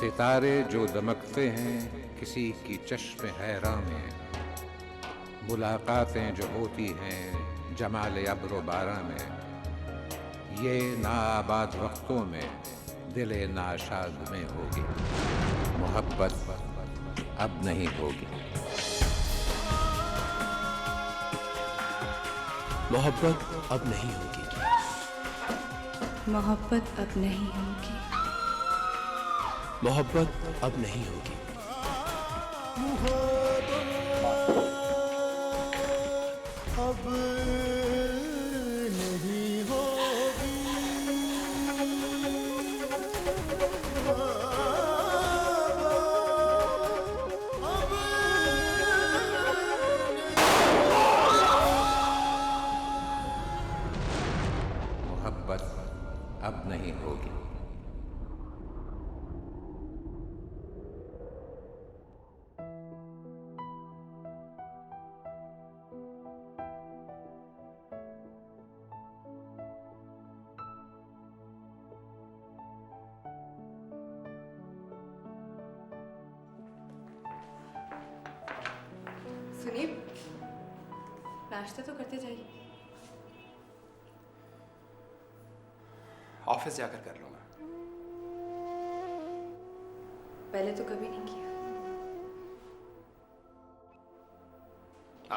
सितारे जो दमकते हैं किसी की चश्म हैरां में, मुलाकातें जो होती हैं जमाल अब्र बारां में, ये नाआबाद वक्तों में दिले नाशाद में होगी, मोहब्बत अब नहीं होगी। मोहब्बत अब नहीं होगी। मोहब्बत अब नहीं होगी। मोहब्बत अब नहीं होगी। अब नहीं होगी। मोहब्बत अब नहीं होगी। सुनिए, नाश्ता तो करते जाइए। ऑफिस जाकर कर लूंगा। पहले तो कभी नहीं किया।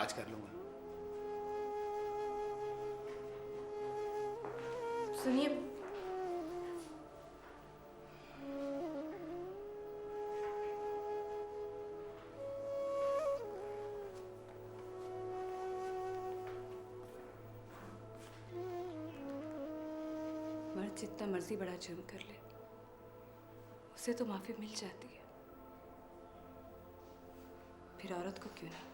आज कर लूंगा। सुनिए, मर्द जितना मर्जी बड़ा जुर्म कर ले, उसे तो माफी मिल जाती है, फिर औरत को क्यों नहीं?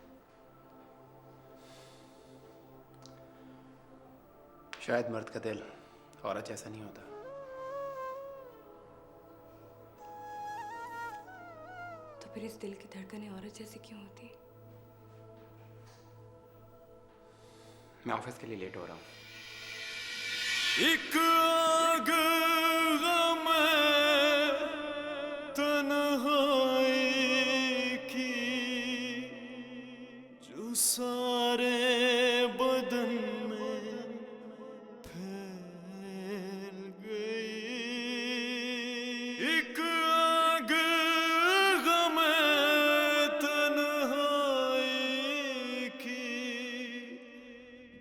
शायद मर्द का दिल औरत जैसा नहीं होता। तो फिर इस दिल की धड़कनें औरत जैसी क्यों होती? मैं ऑफिस के लिए लेट हो रहा हूँ। एक आग गम तन्हाई की जो सारे बदन में फैल गई। एक आग गम तन्हाई की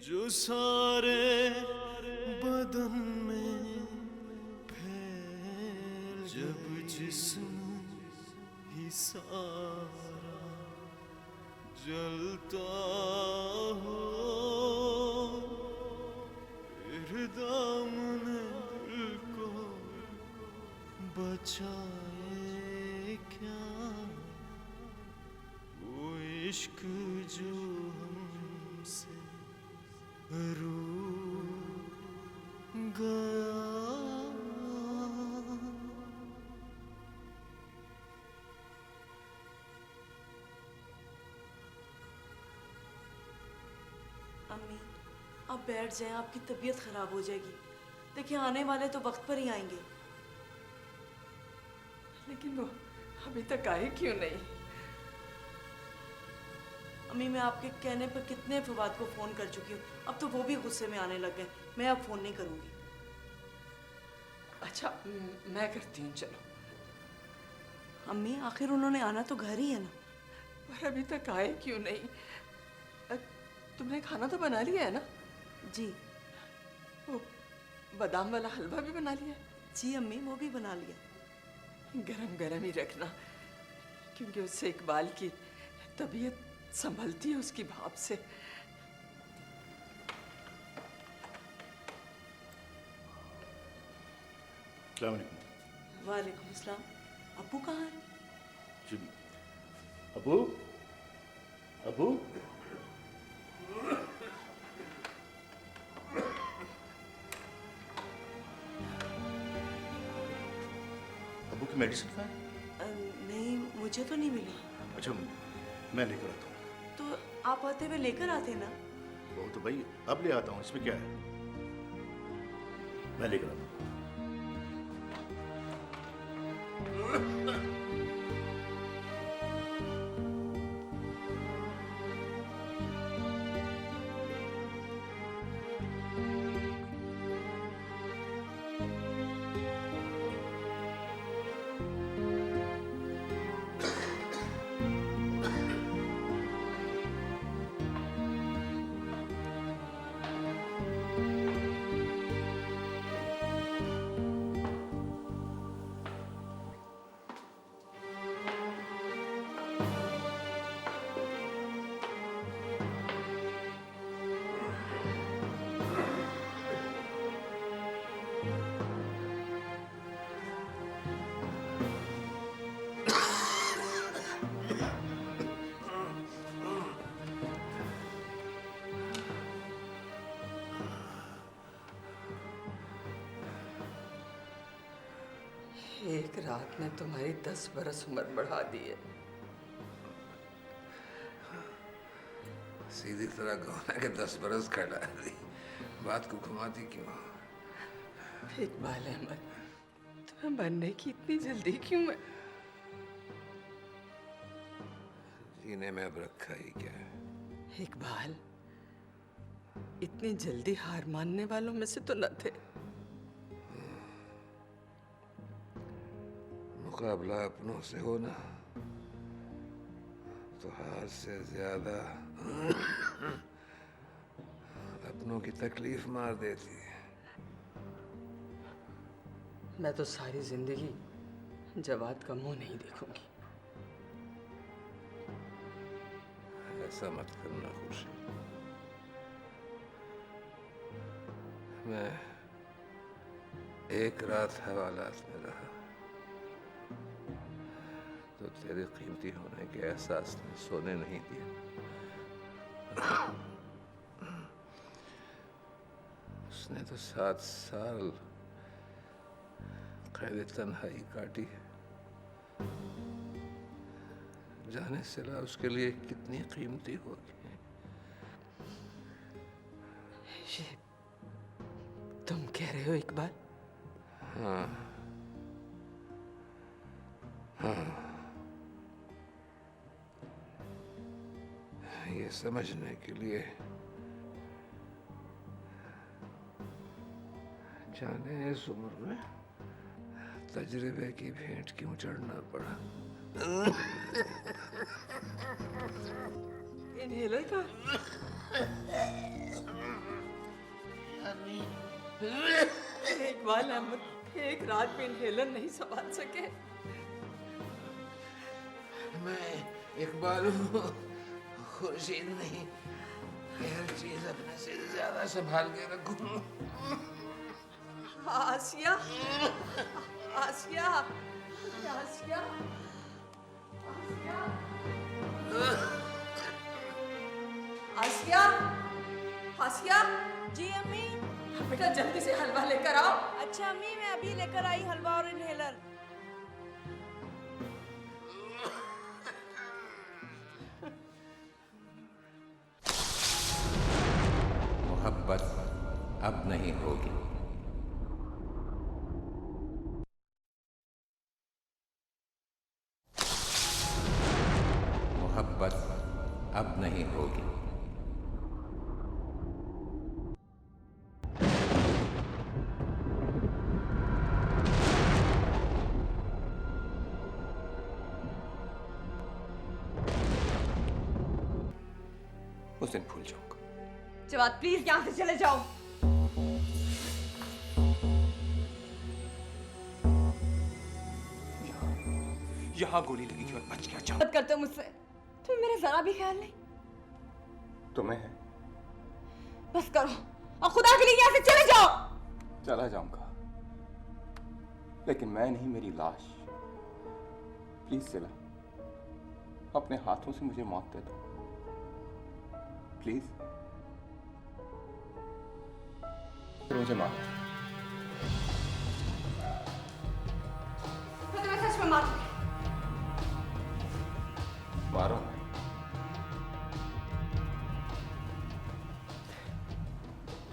जो सारे बदन में फैल, जब जिस्म ही सारा जलता हो, फिर दामन दिल को बचाए क्या वो इश्क जो हमसे रूठ गया। अम्मी, आप बैठ जाएं, आपकी तबीयत खराब हो जाएगी। देखिए, आने वाले तो वक्त पर ही आएंगे। लेकिन वो अभी तक आए क्यों नहीं? अम्मी, मैं आपके कहने पर कितने फवाद को फ़ोन कर चुकी हूँ, अब तो वो भी गुस्से में आने लग गए। मैं अब फ़ोन नहीं करूँगी। अच्छा, मैं करती हूँ, चलो। अम्मी, आखिर उन्होंने आना तो घर ही है ना। पर अभी तक आए क्यों नहीं? तुमने खाना तो बना लिया है ना? जी। वो बादाम वाला हलवा भी बना लिया? जी अम्मी, वो भी बना लिया। गरम गरम ही रखना, क्योंकि उससे इकबाल की तबीयत संभलती है उसकी भाप से। अस्सलाम वालेकुम। वालेकुम अस्सलाम। अब्बू कहाँ है? जी, अबू, अबू, अबू की मेडिसिन कहाँ है? नहीं, मुझे तो नहीं मिली। अच्छा, मैं लेकर आता हूँ। तो आप आते हुए लेकर आते ना। वो तो भाई अब ले आता हूँ, इसमें क्या है, मैं लेकर आता हूँ। एक रात ने तुम्हारी 10 बरस उम्र बढ़ा दी है। सीधी तरह कहो कि 10 बरस घटा दी, बात को घुमाती क्यों? इकबाल अहमद, तुम्हें मरने की इतनी जल्दी क्यों है? जीने में अब रखा ही क्या है? इकबाल, इतनी जल्दी हार मानने वालों में से तो न थे। मुकाबला अपनों से हो ना तो हार से ज्यादा अपनों की तकलीफ मार देती है। मैं तो सारी जिंदगी जवाद का मुंह नहीं देखूंगी। ऐसा मत करना खुशी। मैं एक रात हवालात में रहा तो तेरे कीमती होने के एहसास ने सोने नहीं दिया। उसने तो 7 साल कैद तन्हाई काटी। जाने सिला उसके लिए कितनी कीमती होगी। ये तुम कह रहे हो इकबाल? हाँ हाँ, ये समझने के लिए जाने इस उम्र में तजर्बे की भेंट क्यों चढ़ना पड़ा। इनहेलर का? इकबाल अहमद एक रात में इनहेलर नहीं संभाल सके। मैं इकबाल हूँ, खुर्शीद नहीं। हर चीज अपने से ज्यादा संभाल के रखूं। आसिया, आसिया, आसिया, आसिया, आसिया। जी अम्मी। बेटा जल्दी से हलवा लेकर आओ। अच्छा अम्मी, मैं अभी लेकर आई हलवा और इनहेलर। मोहब्बत अब नहीं होगी। मोहब्बत अब नहीं होगी। उस दिन भूल जाऊंगा। जवाद प्लीज यहाँ से चले जाओ। यहाँ गोली लगी और बच गया। जाओ। मत करते हो मुझसे, तुम्हें मेरा जरा भी ख्याल नहीं। तुम्हें है? बस करो और खुदा के लिए यहाँ से चले जाओ। चला जाऊंगा, लेकिन मैं नहीं, मेरी लाश। प्लीज सिला, अपने हाथों से मुझे मौत दे दो प्लीज। मुझे मार। मैं तुम्हें सच में मार दूंगी। मारो।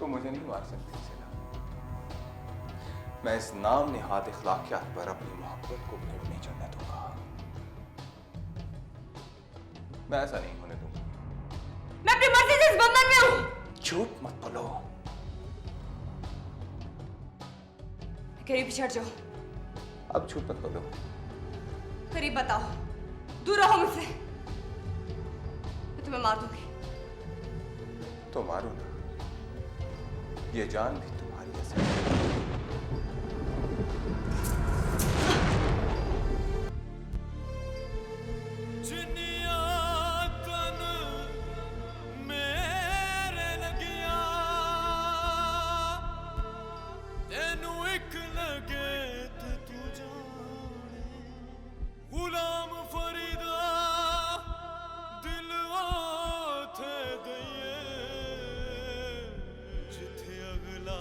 तो मुझे नहीं मार सकती सिला। मैं इस नाम निहाद इखलाकियात पर अपनी मोहब्बत को भूल नहीं चढ़ने दूंगा। मैं ऐसा नहीं होने दूंगा। मैं अपनी मर्जी से इस बंधन में हूँ। झूठ मत बोलो। करीब पिछड़ जाओ। अब झूठ मत बोलो। करीब बताओ, दूर रहो मुझसे। मैं तुम्हें मार दूंगी। तो मारो ना, ये जान भी तुम्हारी ऐसे। जिथे अगला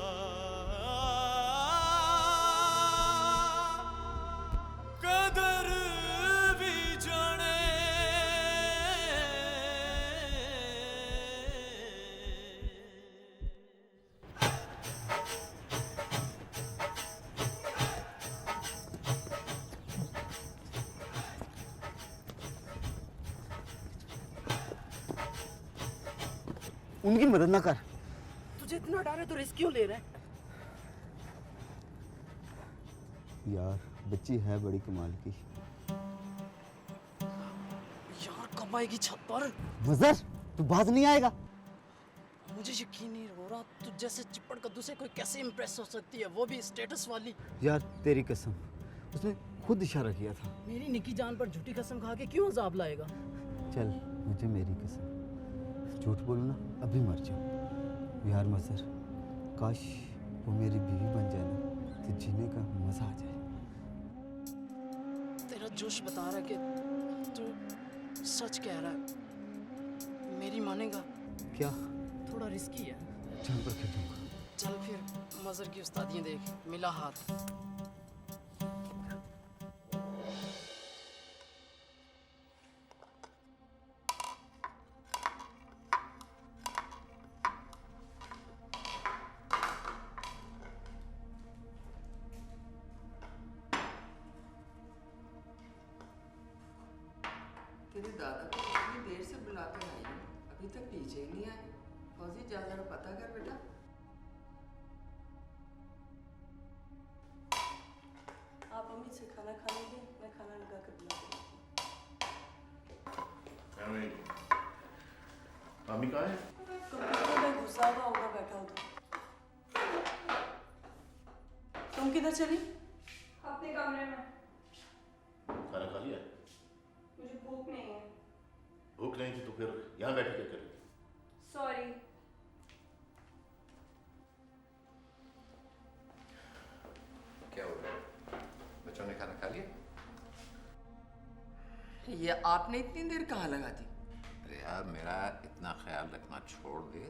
उनकी मदद ना कर। तुझे इतना डर है तो रिस्क क्यों ले रहा है? यार बच्ची है बड़ी कमाल की। यार कब आएगी छत पर? मजर तू बाज नहीं आएगा? मुझे यकीन नहीं हो रहा, तुझ जैसे चिपड़ कद्दू से कोई कैसे इम्प्रेस हो सकती है, वो भी स्टेटस वाली। यार तेरी कसम, उसने खुद इशारा किया था। मेरी निकी जान पर झूठी कसम खा के क्यों अजाब लाएगा? चल मुझे मेरी कसम, झूठ बोलूं ना अभी मर जाऊं। यार मजर काश वो मेरी बीवी बन जाए ना तो जीने का मजा आ जाए। तेरा जोश बता रहा है कि तू सच कह रहा है। मेरी मानेगा? क्या? थोड़ा रिस्की है। जान पर खेल दूंगा। चल फिर मजर की उस्तादियाँ देख, मिला हाथ। तेरे दादा को इतनी देर से बुलाकर आई हूँ, अभी तक नीचे ही नहीं आए। फौजी जा जरा पता कर बेटा। आप अम्मी से खाना खा लेंगे, मैं खाना लगा कर बुला मामी कहाँ है? कंप्यूटर में घुसा हुआ होगा, बैठा होगा। तुम किधर चली? अपने कमरे में। खाना खा लिया? मुझे भूख नहीं है। भूख नहीं थी तो फिर यहाँ बैठ के क्या करेगी? सॉरी। क्या हो रहा है? बच्चों ने खाना खा लिया? ये आपने इतनी देर कहाँ लगा दी? अरे यार मेरा इतना ख्याल रखना छोड़ दे।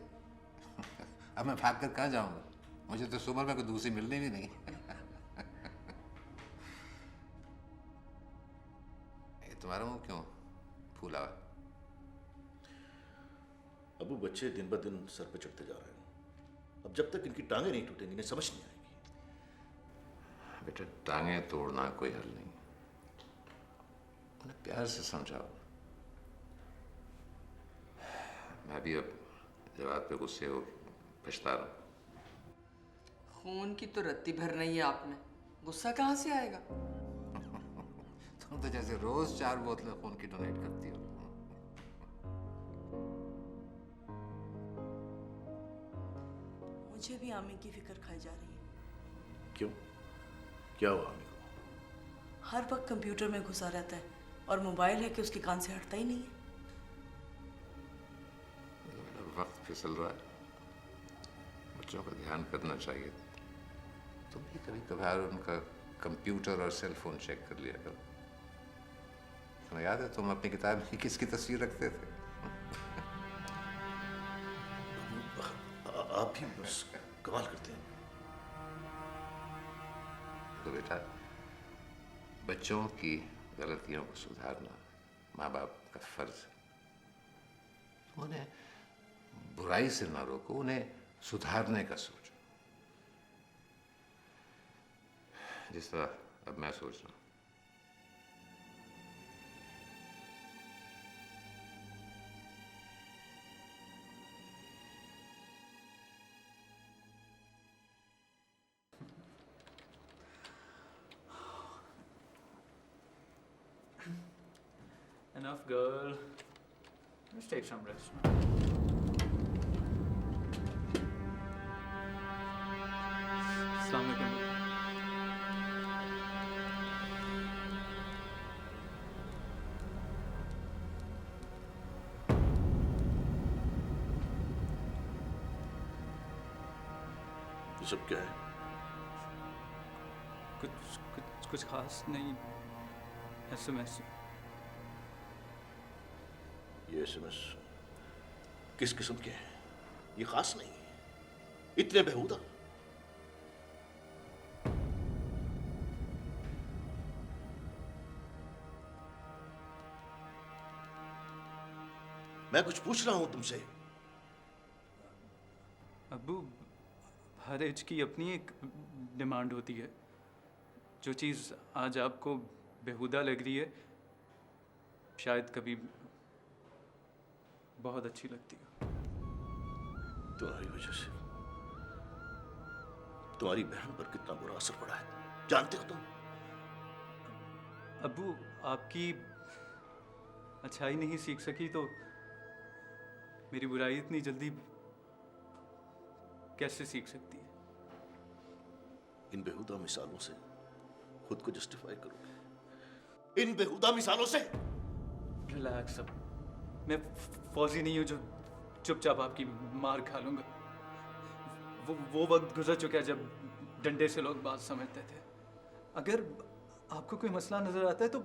अब मैं भाग कर कहाँ जाऊंगा? मुझे तो सुबह में कोई दूसरी मिलनी भी नहीं। ये तुम्हारा मुंह क्यों फूला हुआ? अबू बच्चे दिन ब दिन सर पे चढ़ते जा रहे हैं। अब जब तक इनकी टांगें नहीं टूटेंगी इन्हें समझ नहीं आएगी। बेटा टांगें तोड़ना कोई हल नहीं, उन्हें प्यार से समझाओ। मैं भी अब जवाब पे गुस्से हो पछता रहा हूँ। खून की तो रत्ती भर नहीं है आप में, गुस्सा कहाँ से आएगा? तुम तो जैसे रोज 4 बोतलें खून की डोनेट करती हो। मुझे भी आमी की फिक्र खाई जा रही है। क्यों? क्या हुआ आमी को? हर वक्त कंप्यूटर में घुसा रहता है और मोबाइल है कि उसके कान से हटता ही नहीं है। वक्त फिसल रहा है, बच्चों का ध्यान करना चाहिए। तुम भी कभी कभार उनका कंप्यूटर और सेल फोन चेक कर लिया करो। तुम्हें याद है तुम अपनी किताब में किसकी तस्वीर रखते थे? आप भी बस कमाल करते हैं। तो बेटा बच्चों की गलतियों को सुधारना माँ बाप का फर्ज है। तुम उन्हें बुराई से ना रोको, उन्हें सुधारने का सोचो, जिस तरह अब मैं सोच रहा हूँ। Enough, girl. Let's take some rest. Assalamu alaikum. ये सब क्या है? कुछ खास नहीं, SMS। ये SMS किस किस्म के हैं? ये खास नहीं है, इतने बेहुदा। मैं कुछ पूछ रहा हूं तुमसे। अब्बू, हर एज की अपनी एक डिमांड होती है। जो चीज़ आज आपको बेहुदा लग रही है शायद कभी बहुत अच्छी लगती है। तुम्हारी वजह से तुम्हारी बहन पर कितना बुरा असर पड़ा है जानते हो तुम? अब्बू, आपकी अच्छाई नहीं सीख सकी तो मेरी बुराई इतनी जल्दी कैसे सीख सकती है? इन बेहुदा मिसालों से खुद को जस्टिफाई करोगे? इन बेहुदा मिसालों से? रिलैक्स अब, मैं फौजी नहीं हूं जो चुपचाप आपकी मार खा लूंगा। वो वक्त गुजर चुका है जब डंडे से लोग बात समझते थे। अगर आपको कोई मसला नजर आता है तो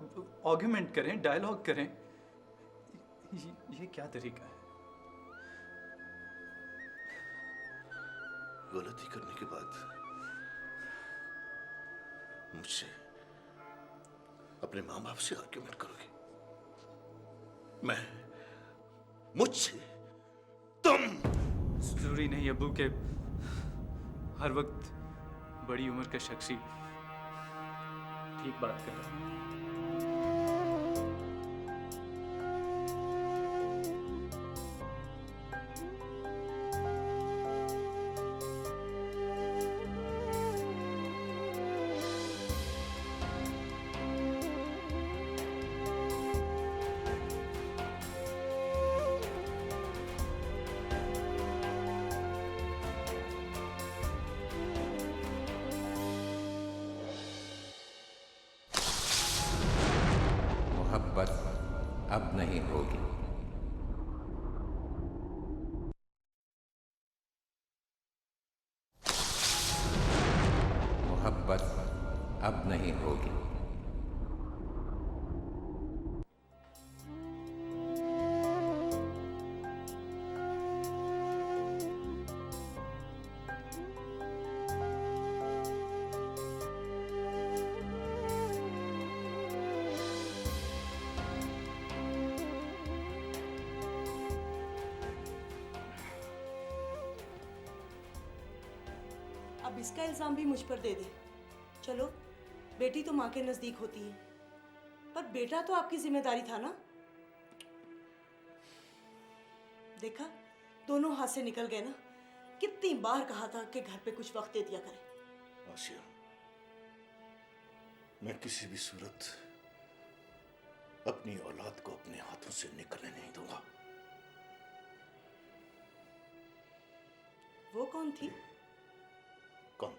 आर्गुमेंट करें, डायलॉग करें। ये क्या तरीका है? गलती करने के बाद मुझसे अपने माँ बाप से आर्ग्यूमेंट करोगे? मैं मुझसे तुम? जरूरी नहीं अब्बू के हर वक्त बड़ी उम्र का शख्स ही ठीक बात कर रहा है। मोहब्बत अब नहीं होगी। मोहब्बत अब नहीं होगी। अब इसका इल्जाम भी मुझ पर दे दे। चलो, बेटी तो माँ के नजदीक होती है, पर बेटा तो आपकी जिम्मेदारी था ना। देखा, दोनों हाथ से निकल गए ना। कितनी बार कहा था कि घर पे कुछ वक्त दे दिया करें। आसिया, मैं किसी भी सूरत अपनी औलाद को अपने हाथों से निकलने नहीं दूंगा। वो कौन थी कौन?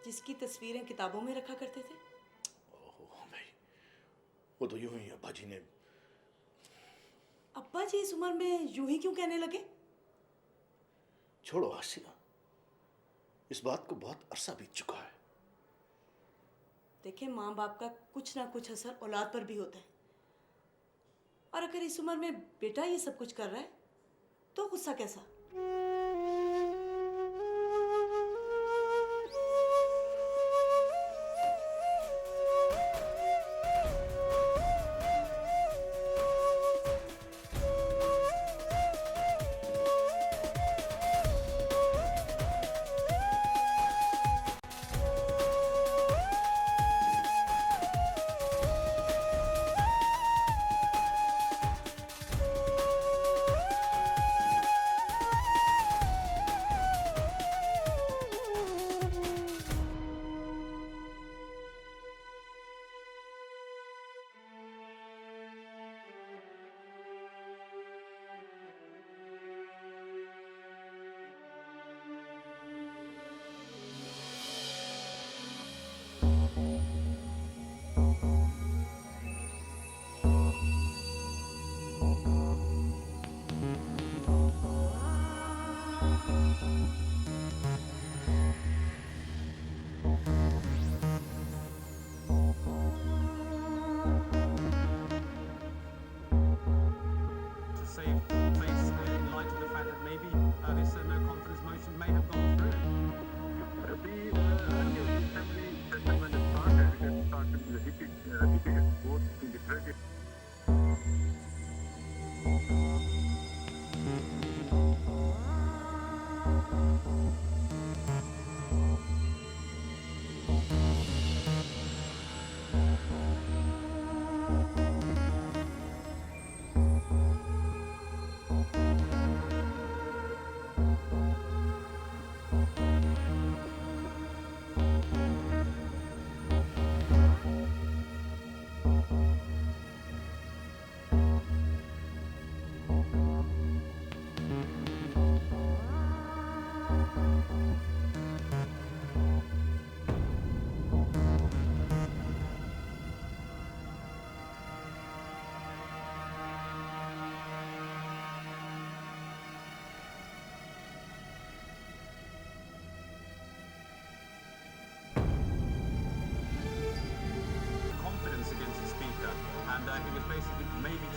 जिसकी तस्वीरें किताबों में रखा करते थे? ओह भाई, वो तो यूं ही अब्बा जी ने। अब्बा जी इस उम्र में यूं ही क्यों कहने लगे? छोड़ो आसिया, इस बात को बहुत अरसा बीत चुका है। देखें, माँ बाप का कुछ ना कुछ असर औलाद पर भी होता है, और अगर इस उम्र में बेटा ये सब कुछ कर रहा है तो गुस्सा कैसा?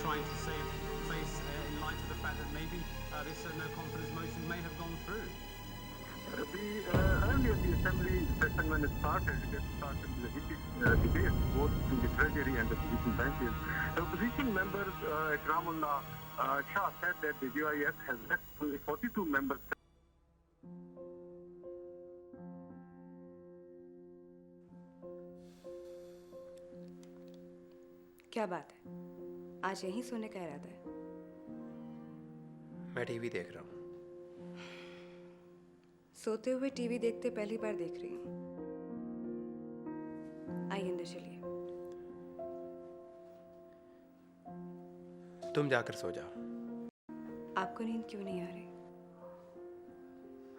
trying to save face in light of the fact that maybe this no confidence motion may have gone through. Earlier the assembly session when it started with a heated debate both in the treasury and the opposition benches. The opposition members, Ikramullah Shah, said that the GIS has left only 42 members. क्या बात है, आज यहीं सोने का इरादा है? मैं टीवी देख रहा हूँ। सोते हुए टीवी देखते पहली बार देख रही हूँ। आइए अंदर चलिए। तुम जाकर सो जाओ। आपको नींद क्यों नहीं आ रही?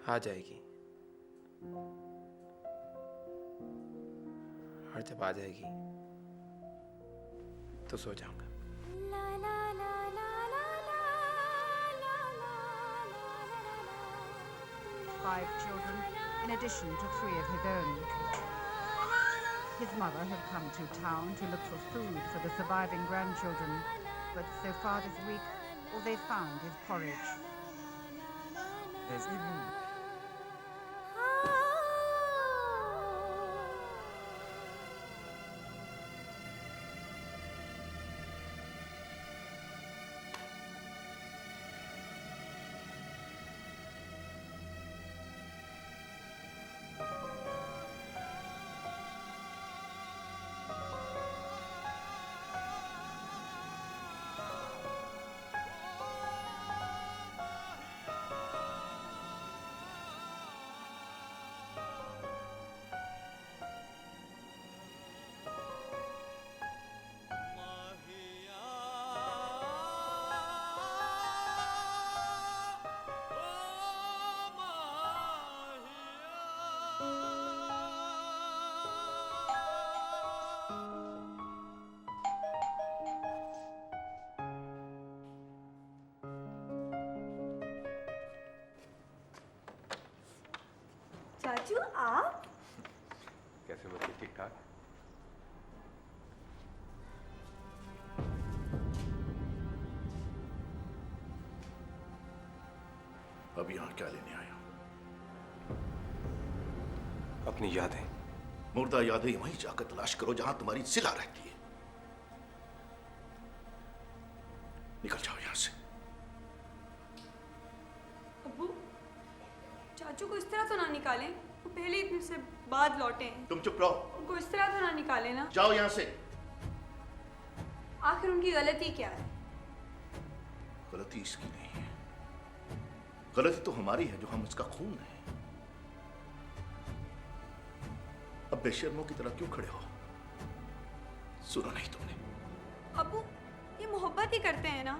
आ जाएगी, और जब आ जाएगी तो सो जाऊंगा। Five children, in addition to 3 of his own. His mother had come to town to look for food for the surviving grandchildren, but so far this week, all they found is porridge. चाचू आप? कैसे बच्चे, ठीक ठाक? अब यहाँ क्या लेने आया? अपनी यादें। मुर्दा यादें वहीं जाकर तलाश करो जहां तुम्हारी सिला रहती है। निकल जाओ यहां से। अब्बू, चाचू को इस तरह तो ना निकालें, वो पहले इतने से बाद लौटे हैं। तुम चुप रहो। उनको इस तरह तो ना निकालें ना। जाओ यहाँ से। आखिर उनकी गलती क्या है? गलती इसकी नहीं है, गलती तो हमारी है जो हम उसका खून है। अब बेशर्मों की तरह क्यों खड़े हो? सुना नहीं तुमने? अब्बू, ये मोहब्बत ही करते हैं ना।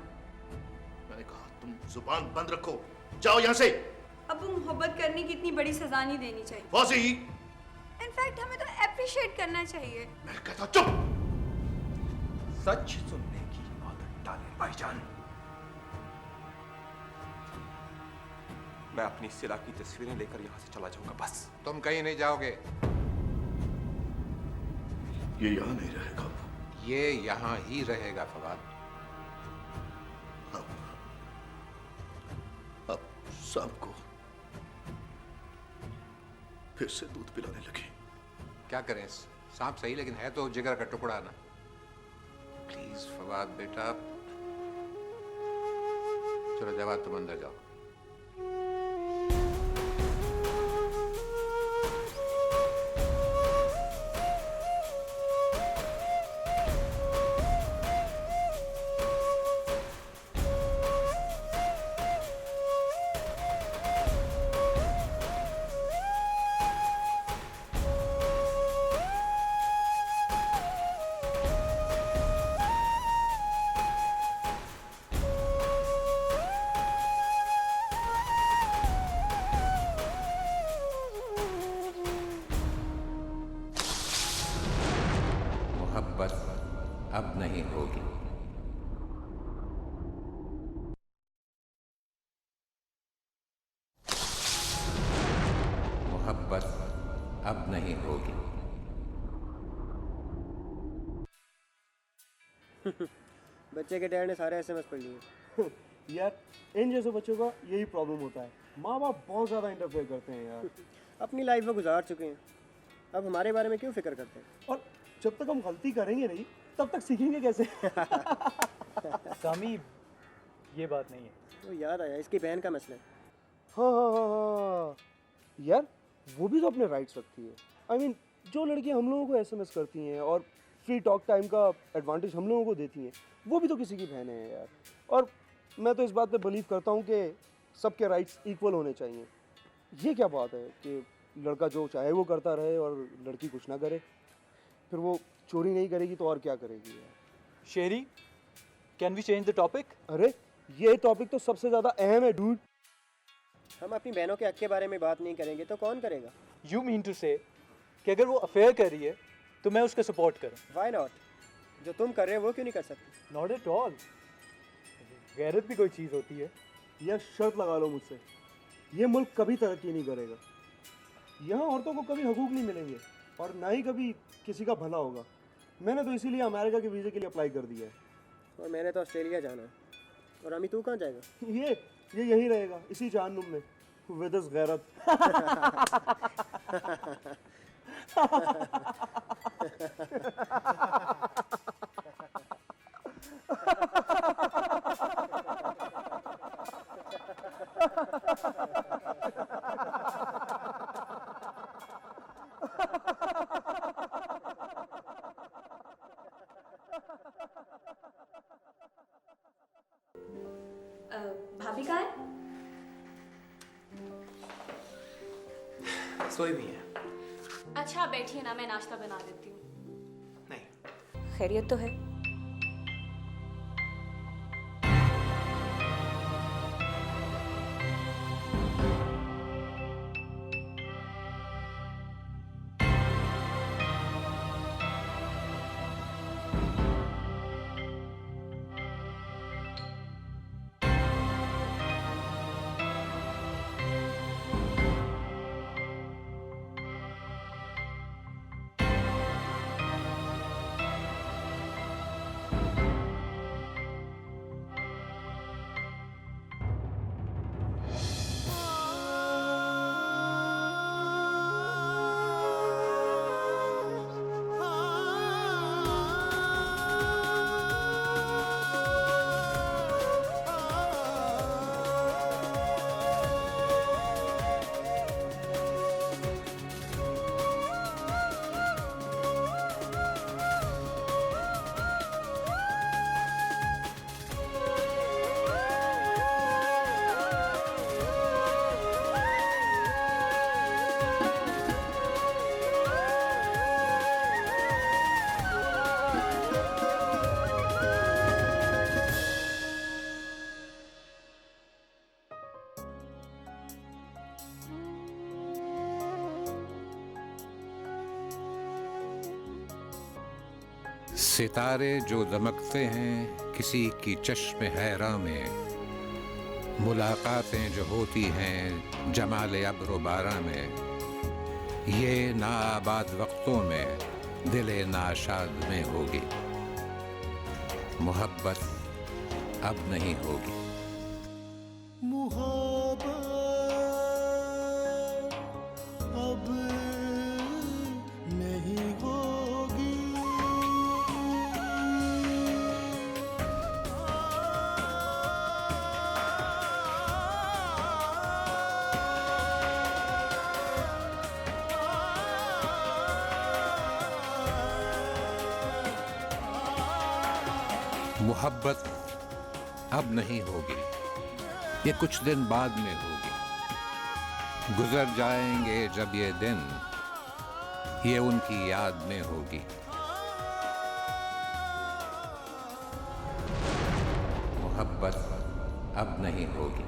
मैंने कहा तुम जुबान बंद रखो, जाओ यहाँ से। अब्बू, मोहब्बत करने की इतनी बड़ी सजा नहीं देनी चाहिए। फौजी, इनफैक्ट हमें तो एप्रिशिएट करना चाहिए। मैं कहता चुप। सच सुनने की आदत डालें भाईजान। मैं अपनी सिला की तस्वीरें लेकर यहां से चला जाऊंगा बस। तुम कहीं नहीं जाओगे। ये यहाँ नहीं रहेगा। ये यहाँ ही रहेगा फवाद। अब सांप को फिर से दूध पिलाने लगे। क्या करें, सांप सही लेकिन है तो जिगर का टुकड़ा ना। प्लीज फवाद बेटा, चलो जवाब, तुम अंदर जाओ। मोहब्बत अब नहीं होगी। मोहब्बत अब नहीं होगी। बच्चे के डैड ने सारे एसएमएस पढ़ लिए। यार इन जैसे बच्चों का यही प्रॉब्लम होता है, माँ बाप बहुत ज़्यादा इंटरफेयर करते हैं यार। अपनी लाइफ में गुजार चुके हैं, अब हमारे बारे में क्यों फिक्र करते हैं? और जब तक हम गलती करेंगे नहीं तब तक सीखेंगे कैसे? सामी, ये बात नहीं है। तो याद आया, इसकी बहन का मसला है। हाँ यार, वो भी तो अपने राइट्स रखती है। I mean, जो लड़कियां हम लोगों को एसएमएस करती हैं और फ्री टॉक टाइम का एडवांटेज हम लोगों को देती हैं, वो भी तो किसी की बहन है यार। और मैं तो इस बात पे बिलीव करता हूँ कि सबके राइट्स इक्वल होने चाहिए। ये क्या बात है कि लड़का जो चाहे वो करता रहे और लड़की कुछ ना करे? फिर वो चोरी नहीं करेगी तो और क्या करेगी यार? Sherry, can we change the topic? अरे ये टॉपिक तो सबसे ज़्यादा अहम है डूड। हम अपनी बहनों के हक के बारे में बात नहीं करेंगे तो कौन करेगा? यू मीन टू से कि अगर वो अफेयर कर रही है तो मैं उसका सपोर्ट करूं? Why not? जो तुम कर रहे हो वो क्यों नहीं कर सकते? Not at all. गैरत भी कोई चीज़ होती है। यह शर्त लगा लो मुझसे, ये मुल्क कभी तरक्की नहीं करेगा। यहाँ औरतों को कभी हकूक नहीं मिलेंगे और ना ही कभी किसी का भला होगा। मैंने तो इसीलिए अमेरिका के वीज़े के लिए अप्लाई कर दिया है। और मैंने तो ऑस्ट्रेलिया जाना है। और अमी तू कहाँ जाएगा? ये यहीं रहेगा, इसी जहन्नुम में, विद इस गैरत। भाभी कहाँ है? सोई भी है। अच्छा आप बैठिए ना, मैं नाश्ता बना देती हूँ। नहीं। खैरियत तो है? सितारे जो दमकते हैं किसी की चश्मे हैरा में, मुलाकातें जो होती हैं जमाले अब्र बारा में, ये नाआबाद वक्तों में दिले नाशाद में होगी, मोहब्बत अब नहीं होगी। अब नहीं होगी। मोहब्बत अब नहीं होगी, ये कुछ दिन बाद में होगी। गुजर जाएंगे जब ये दिन, ये उनकी याद में होगी। मोहब्बत अब नहीं होगी।